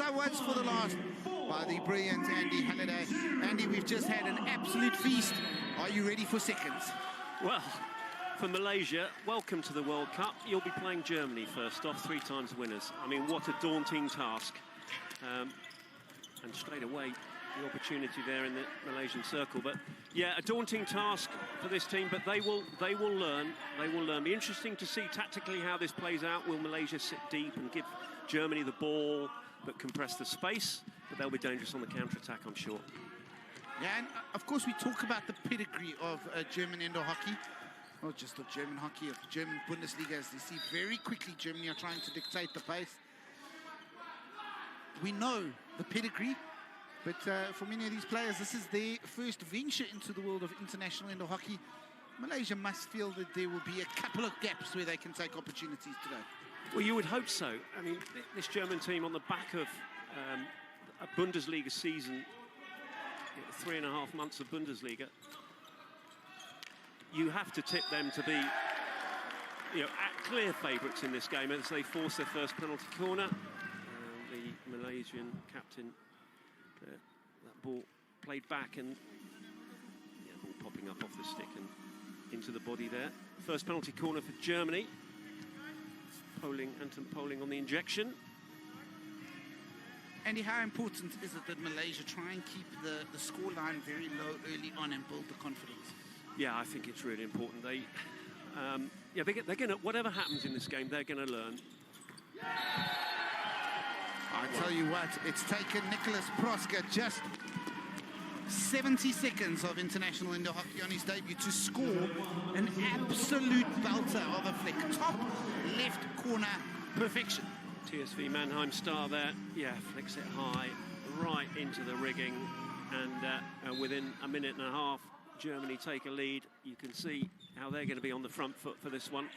that was for the last by the brilliant Andy Halliday. Andy, we've just had an absolute feast. Are you ready for seconds? Well, for Malaysia, welcome to the World Cup. You'll be playing Germany first off, 3 times winners. I mean, what a daunting task. And straight away, the opportunity there in the Malaysian circle. But yeah, a daunting task for this team, but they will learn. They will learn. Be interesting to see tactically how this plays out. Will Malaysia sit deep and give Germany the ball, but compress the space? But they'll be dangerous on the counter-attack, I'm sure. Yeah, and of course we talk about the pedigree of German indoor hockey. Not just of German hockey, of German Bundesliga, as you see very quickly Germany are trying to dictate the pace. We know the pedigree, but for many of these players, this is their first venture into the world of international indoor hockey. Malaysia must feel that there will be a couple of gaps where they can take opportunities today. Well, you would hope so. I mean, this German team on the back of a Bundesliga season, 3.5 months of Bundesliga, you have to tip them to be, clear favourites in this game as they force their first penalty corner. The Malaysian captain, that ball played back and ball popping up off the stick and into the body there. First penalty corner for Germany. Anton Poling on the injection. Andy, how important is it that Malaysia try and keep the scoreline very low early on and build the confidence? Yeah, I think it's really important. They're going to, whatever happens in this game, they're going to learn. I tell you what, it's taken Nicholas Proska just 70 seconds of international indoor hockey on his debut to score an absolute belter of a flick. Top left corner perfection. TSV Mannheim star there. Yeah, flicks it high, right into the rigging. And within a minute and a half, Germany take a lead. You can see how they're going to be on the front foot for this one.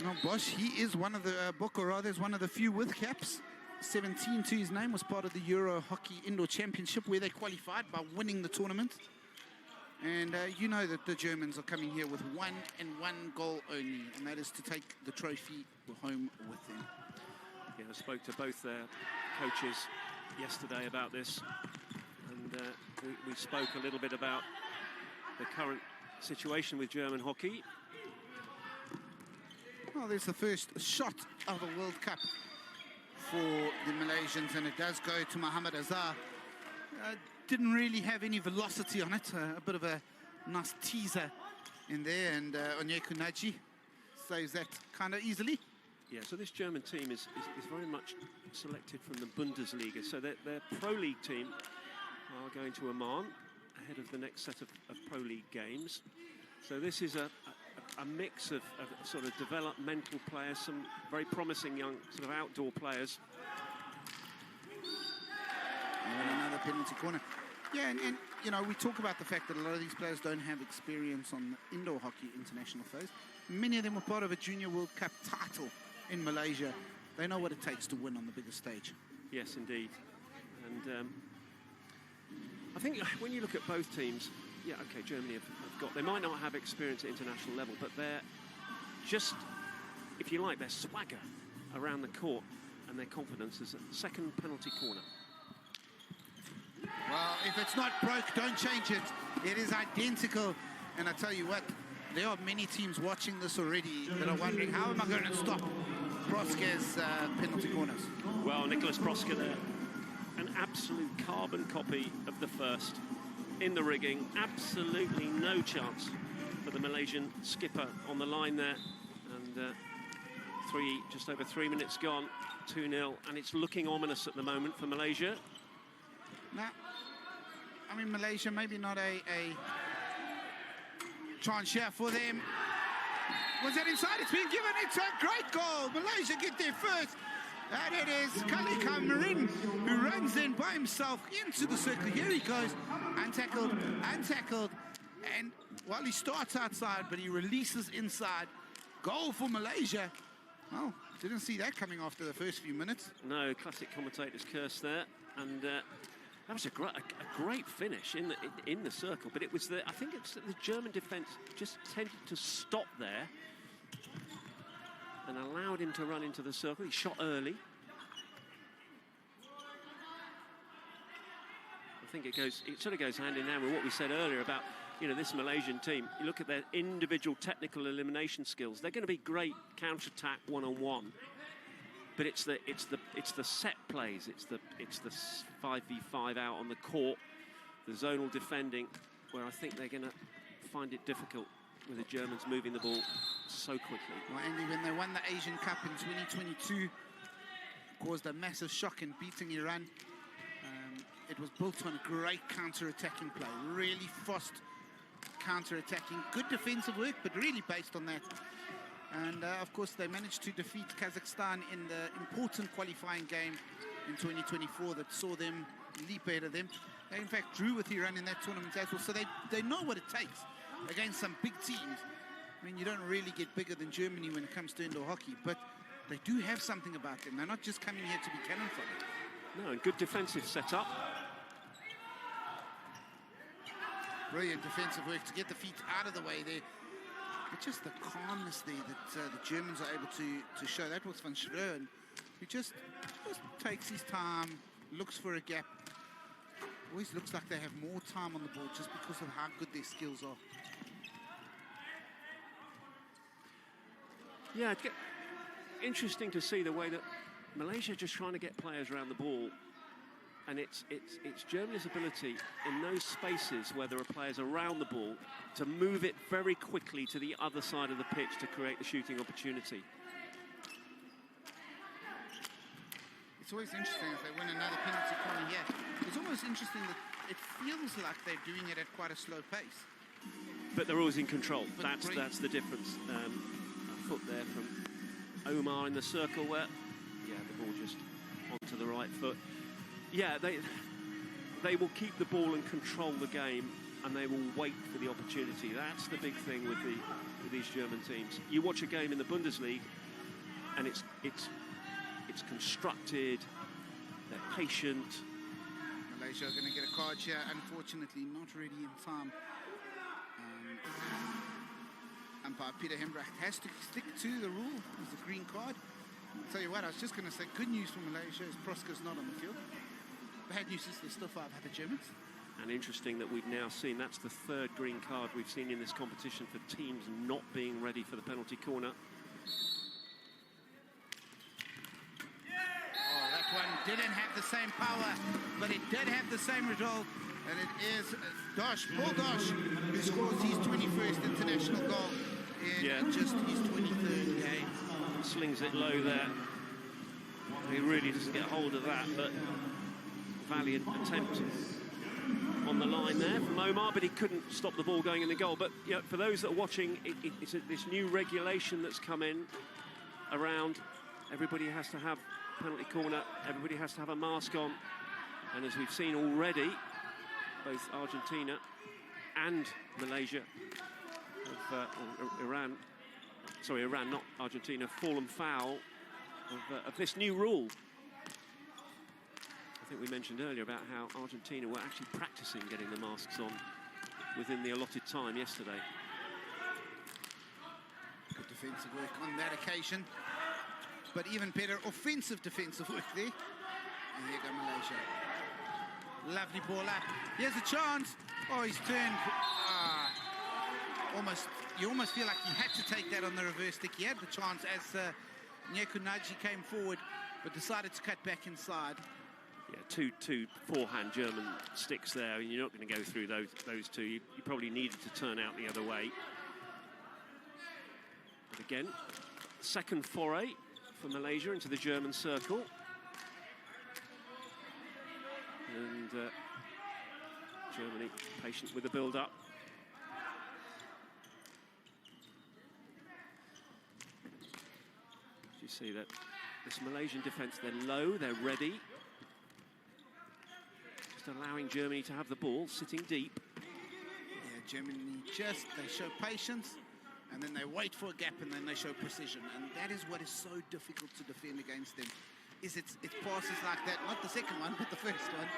No, Bosch, he is one of the, Bokora, there's one of the few with caps. 17 to his name, was part of the Euro Hockey Indoor Championship where they qualified by winning the tournament. And you know that the Germans are coming here with one goal only, and that is to take the trophy home with them. Yeah, I spoke to both their coaches yesterday about this, and we spoke a little bit about the current situation with German hockey. Well, there's the first shot of the World Cup for the Malaysians, and it does go to Mohamed Azhar. Didn't really have any velocity on it. A bit of a nice teaser in there, and Onyeko Naji saves that kind of easily. Yeah, so this German team is very much selected from the Bundesliga. So their Pro League team are going to Oman ahead of the next set of Pro League games. So this is a mix of sort of developmental players, some very promising young sort of outdoor players. And another penalty corner. Yeah, and you know, we talk about the fact that a lot of these players don't have experience on the indoor hockey international phase. Many of them were part of a Junior World Cup title in Malaysia. They know what it takes to win on the bigger stage. Yes, indeed. And I think when you look at both teams, yeah, okay, Germany have got, they might not have experience at international level, but they're just, if you like, their swagger around the court and their confidence is a second penalty corner. Well, if it's not broke, don't change it. It is identical. And I tell you what, there are many teams watching this already that are wondering, how am I going to stop Proska's penalty corners? Well, Nicholas Proska there, an absolute carbon copy of the first. In the rigging, absolutely no chance for the Malaysian skipper on the line there. And just over 3 minutes gone, 2-0, and it's looking ominous at the moment for Malaysia. Now, I mean, Malaysia, maybe not a chance here for them. Was that inside? It's been given. It's a great goal. Malaysia get there first. And it is Kalika Marin who runs in by himself into the circle. Here he goes, untackled, and well, he starts outside, but he releases inside. Goal for Malaysia. Oh, didn't see that coming after the first few minutes. No, classic commentator's curse there, and that was a great finish in the circle. But it was I think it's the German defence just tended to stop there and allowed him to run into the circle. He shot early. I think it sort of goes hand in hand with what we said earlier about, you know, this Malaysian team. You look at their individual technical elimination skills. They're going to be great counter-attack one-on-one. But it's the set plays. It's the 5v5 out on the court, the zonal defending, where I think they're going to find it difficult with the Germans moving the ball so quickly. Well, Andy, when they won the Asian Cup in 2022, caused a massive shock in beating Iran. It was built on great counter-attacking play, really fast counter-attacking, good defensive work, but really based on that. And of course, they managed to defeat Kazakhstan in the important qualifying game in 2024 that saw them leap ahead of them. They in fact drew with Iran in that tournament as well, so they know what it takes against some big teams. I mean, you don't really get bigger than Germany when it comes to indoor hockey, but they do have something about them. They're not just coming here to be cannon fodder. No, and good defensive setup. Brilliant defensive work to get the feet out of the way there. But just the calmness there that the Germans are able to show. That was Van Schreuren, who just takes his time, looks for a gap. Always looks like they have more time on the ball just because of how good their skills are. Yeah, it's interesting to see the way that Malaysia are just trying to get players around the ball. And it's Germany's ability in those spaces where there are players around the ball to move it very quickly to the other side of the pitch to create the shooting opportunity. It's always interesting if they win another penalty corner here. It's almost interesting that it feels like they're doing it at quite a slow pace. But they're always in control. That's the difference. A foot there from Omar in the circle where, yeah, the ball just onto the right foot. Yeah, they will keep the ball and control the game, and they will wait for the opportunity. That's the big thing with these German teams. You watch a game in the Bundesliga, and it's constructed. They're patient. Malaysia are going to get a card here. Unfortunately, not ready in time. Umpire Peter Hembrecht has to stick to the rule. It's a green card. I'll tell you what, I was just going to say good news for Malaysia is Proska's not on the field. Bad news is there's still 5 other Germans. And interesting that we've now seen, that's the 3rd green card we've seen in this competition for teams not being ready for the penalty corner. Oh, that one didn't have the same power, but it did have the same result. And it is Paul Dosh, who scores his 21st international goal in just his 23rd game. Slings it low there. He really doesn't get hold of that, but valiant attempt on the line there from Omar, but he couldn't stop the ball going in the goal. But you know, for those that are watching, it's this new regulation that's come in around everybody has to have penalty corner, everybody has to have a mask on, and as we've seen already, both Argentina and Malaysia Iran, not Argentina, fallen foul of this new rule. I think we mentioned earlier about how Argentina were actually practicing getting the masks on within the allotted time yesterday. Good defensive work on that occasion, but even better offensive defensive work there. And here go Malaysia. Lovely ball up. Here's a chance. Oh, he's turned. You almost feel like he had to take that on the reverse stick. He had the chance as Nyekunaji came forward, but decided to cut back inside. Yeah, two forehand German sticks there, and you're not going to go through those two. You probably needed to turn out the other way. But again, second foray for Malaysia into the German circle. And Germany patient with the build-up. You see that this Malaysian defence, they're low, they're ready. Just allowing Germany to have the ball, sitting deep. Yeah, Germany they show patience, and then they wait for a gap, and then they show precision. And that is what is so difficult to defend against them. It's passes like that, not the second one, but the first one.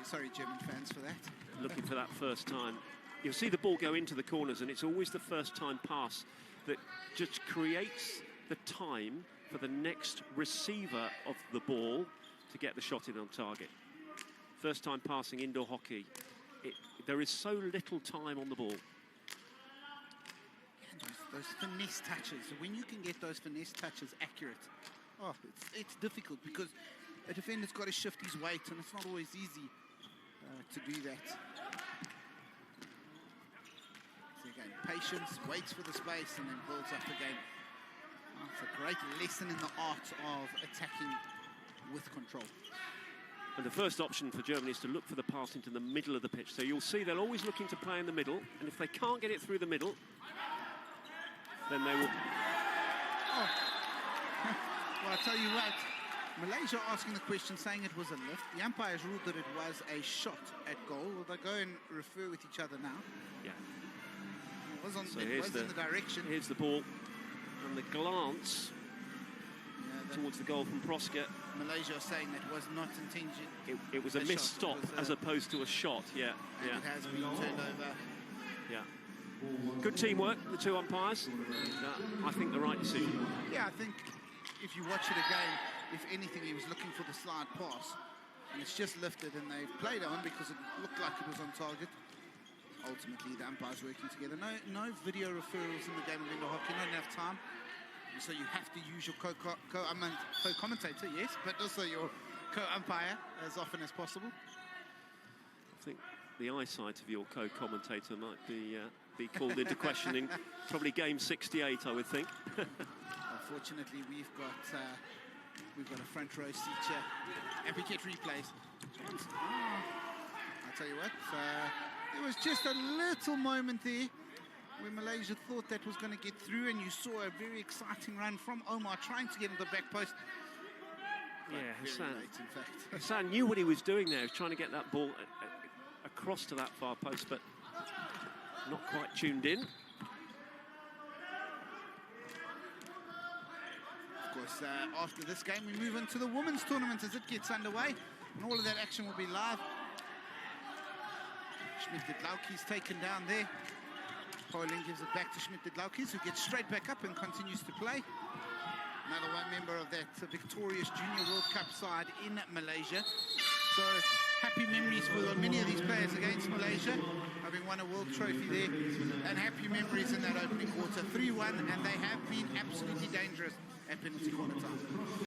Sorry, German fans, for that. Looking for that first time. You'll see the ball go into the corners, and it's always the first time pass that just creates the time for the next receiver of the ball to get the shot in on target. First time passing indoor hockey. There is so little time on the ball. Yeah, those finesse touches. When you can get those finesse touches accurate, it's difficult because a defender's got to shift his weight, and it's not always easy to do that. So again, patience, waits for the space, and then builds up again. It's a great lesson in the art of attacking with control. And the first option for Germany is to look for the pass into the middle of the pitch. So you'll see they're always looking to play in the middle, and if they can't get it through the middle, then they will... Oh. Well, I tell you what, Malaysia asking the question, saying it was a lift. The umpires ruled that it was a shot at goal. Will they go and refer with each other now? Yeah. It was, So it was in the direction. Here's the ball, and the glance towards the goal from Proska. Malaysia saying that was not intention. It was a missed stop as opposed to a shot. Yeah, yeah. It has been turned over. Yeah. Good teamwork, the two umpires. And, I think the right decision. Yeah, I think if you watch it again, if anything, he was looking for the slide pass, and it's just lifted, and they've played on because it looked like it was on target. Ultimately, the umpires working together. No video referrals in the game of indoor hockey. Not enough time. So you have to use your co-commentator, yes, but also your co-umpire as often as possible. I think the eyesight of your co-commentator might be called into question in probably game 68, I would think. Unfortunately, we've got a front row seat here, and we get replays. I'll tell you what, there was just a little moment there where Malaysia thought that was going to get through, and you saw a very exciting run from Omar trying to get into the back post. Yeah, Hassan. Late, in fact. Hassan knew what he was doing there. He was trying to get that ball across to that far post, but not quite tuned in. Of course, after this game, we move into the women's tournament as it gets underway, and all of that action will be live. Schmidt-Didlaukie's taken down there. Poland gives it back to Schmidt-Didlaukie's, who gets straight back up and continues to play. Another one member of that victorious Junior World Cup side in Malaysia. So happy memories for many of these players against Malaysia, having won a world trophy there, and happy memories in that opening quarter. 3-1, and they have been absolutely dangerous at penalty corner time.